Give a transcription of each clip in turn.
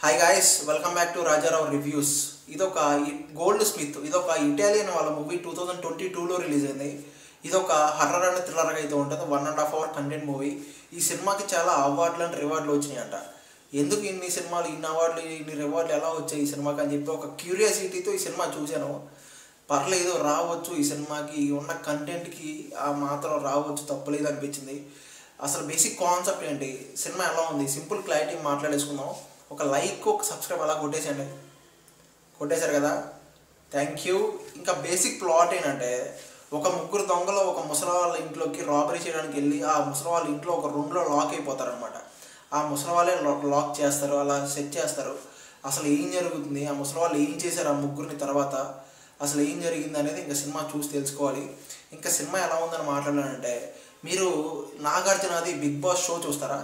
Hi guys, welcome back to Rajarao reviews. ఇదొక gold Smith, ఇదొక Italian వాళ్ళ మూవీ 2022లో రిలీజ్ అయింది. ఇదొక హర్రర్ అండ్ థ్రిల్లర్గా అయితే ఉంటుంది. 1.5 hour కంటెంట్ మూవీ. ఈ సినిమాకి చాలా అవార్డులు అండ్ రివార్డులు వచ్చినాయంట. ఎందుకు ఇన్ని సినిమాలు, ఇన్ని అవార్డులు, ఇన్ని రివార్డులు ఎలా వచ్చాయి ఈ సినిమాకి అని చెప్పి ఒక క్యూరియాసిటీతో ఈ సినిమా చూశాను. పర్లేదు, రావచ్చు, ఈ సినిమాకి ఉన్న కంటెంట్కి ఆ మాత్రం రావచ్చు, తప్పలేదు అనిపించింది. అసలు బేసిక్ కాన్సెప్ట్ ఏంటి, సినిమా ఎలా ఉంది, సింపుల్ క్లారిటీ మాట్లాడేసుకుందాం. ఒక లైక్, ఒక సబ్స్క్రైబ్ అలా కొట్టేసండి. కొట్టేశారు కదా, థ్యాంక్ యూ. ఇంకా బేసిక్ ప్లాట్ ఏంటంటే, ఒక ముగ్గురు దొంగలు ఒక ముసలి వాళ్ళ ఇంట్లోకి రాబరీ చేయడానికి వెళ్ళి ఆ ముసలి వాళ్ళ ఇంట్లో ఒక రూమ్లో లాక్ అయిపోతారనమాట. ఆ ముసలి వాళ్ళే లాక్ చేస్తారు, అలా సెట్ చేస్తారు. అసలు ఏం జరుగుతుంది, ఆ ముసలి వాళ్ళు ఏం చేశారు ఆ ముగ్గురిని, తర్వాత అసలు ఏం జరిగింది అనేది ఇంకా సినిమా చూసి తెలుసుకోవాలి. ఇంకా సినిమా ఎలా ఉందని మాట్లాడాలంటే, మీరు నాగార్జునది బిగ్ బాస్ షో చూస్తారా?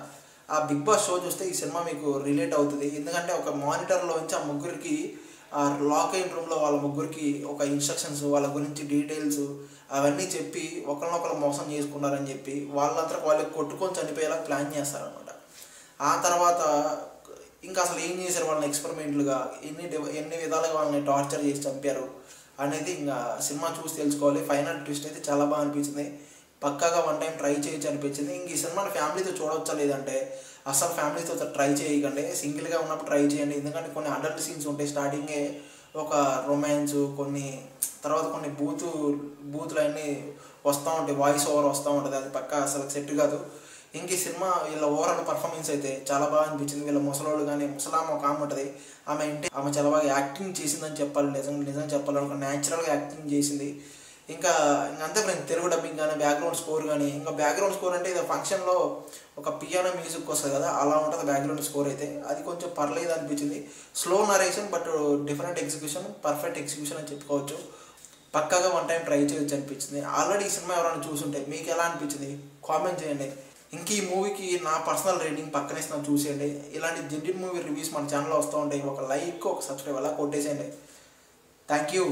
ఆ బిగ్ బాస్ షో చూస్తే ఈ సినిమా మీకు రిలేట్ అవుతుంది. ఎందుకంటే ఒక మానిటర్లోంచి ఆ ముగ్గురికి, ఆ లాక్ అయిన రూమ్లో వాళ్ళ ముగ్గురికి ఒక ఇన్స్ట్రక్షన్స్, వాళ్ళ గురించి డీటెయిల్స్ అవన్నీ చెప్పి ఒకరినొకరు మోసం చేసుకున్నారని చెప్పి వాళ్ళంతా వాళ్ళకి కొట్టుకొని చనిపోయేలా ప్లాన్ చేస్తారనమాట. ఆ తర్వాత ఇంకా అసలు ఏం చేశారు వాళ్ళని ఎక్స్పెరిమెంట్లుగా, ఎన్ని విధాలుగా వాళ్ళని టార్చర్ చేసి చంపారు అనేది ఇంకా సినిమా చూసి తెలుసుకోవాలి. ఫైనల్ ట్విస్ట్ అయితే చాలా బాగా అనిపించింది. పక్కాగా వన్ టైం ట్రై చేయొచ్చు అనిపించింది. ఇంక ఈ సినిమాని ఫ్యామిలీతో చూడవచ్చా లేదంటే అసలు ఫ్యామిలీతో ట్రై చేయకండి, సింగిల్గా ఉన్నప్పుడు ట్రై చేయండి. ఎందుకంటే కొన్ని అడల్ట్ సీన్స్ ఉంటాయి. స్టార్టింగే ఒక రొమాన్స్, కొన్ని తర్వాత కొన్ని బూతులు అన్నీ వస్తూ ఉంటాయి, వాయిస్ ఓవర్ వస్తూ ఉంటుంది. అది పక్కా అసలు సెట్ కాదు. ఇంక ఈ సినిమా వీళ్ళ ఓవరాల్ పర్ఫార్మెన్స్ అయితే చాలా బాగా అనిపించింది. వీళ్ళ ముసలోళ్ళు కానీ, ముసలామ ఒక ఆమె ఉంటుంది, ఆమె చాలా బాగా యాక్టింగ్ చేసిందని చెప్పాలి. నిజం చెప్పాలి, న్యాచురల్గా యాక్టింగ్ చేసింది. ఇంకా అంతే ఫ్రెండ్స్, తెలుగు డబ్బింగ్ కానీ, బ్యాక్గ్రౌండ్ స్కోర్ కానీ. ఇంకా బ్యాక్గ్రౌండ్ స్కోర్ అంటే ఇది ఫంక్షన్లో ఒక పియానో మ్యూజిక్ వస్తుంది కదా, అలా ఉంటుంది బ్యాక్గ్రౌండ్ స్కోర్ అయితే. అది కొంచెం పర్లేదు అనిపించింది. Slow narration but different execution, perfect execution అని చెప్పుకోవచ్చు. పక్కాగా వన్ టైం ట్రై చేయొచ్చు అనిపించింది. ఆల్రెడీ ఈ సినిమా ఎవరైనా చూసుంటే మీకు ఎలా అనిపించింది కామెంట్ చేయండి. ఇంక ఈ మూవీకి నా పర్సనల్ రేటింగ్ పక్కనే ఇస్తాను, చూసేయండి. ఇలాంటి జెన్యూన్ మూవీ రివ్యూస్ మన ఛానల్లో వస్తూ ఉంటాయి. ఒక లైక్, ఒక సబ్స్క్రైబ్ అలా కొట్టేసేయండి. Thank you.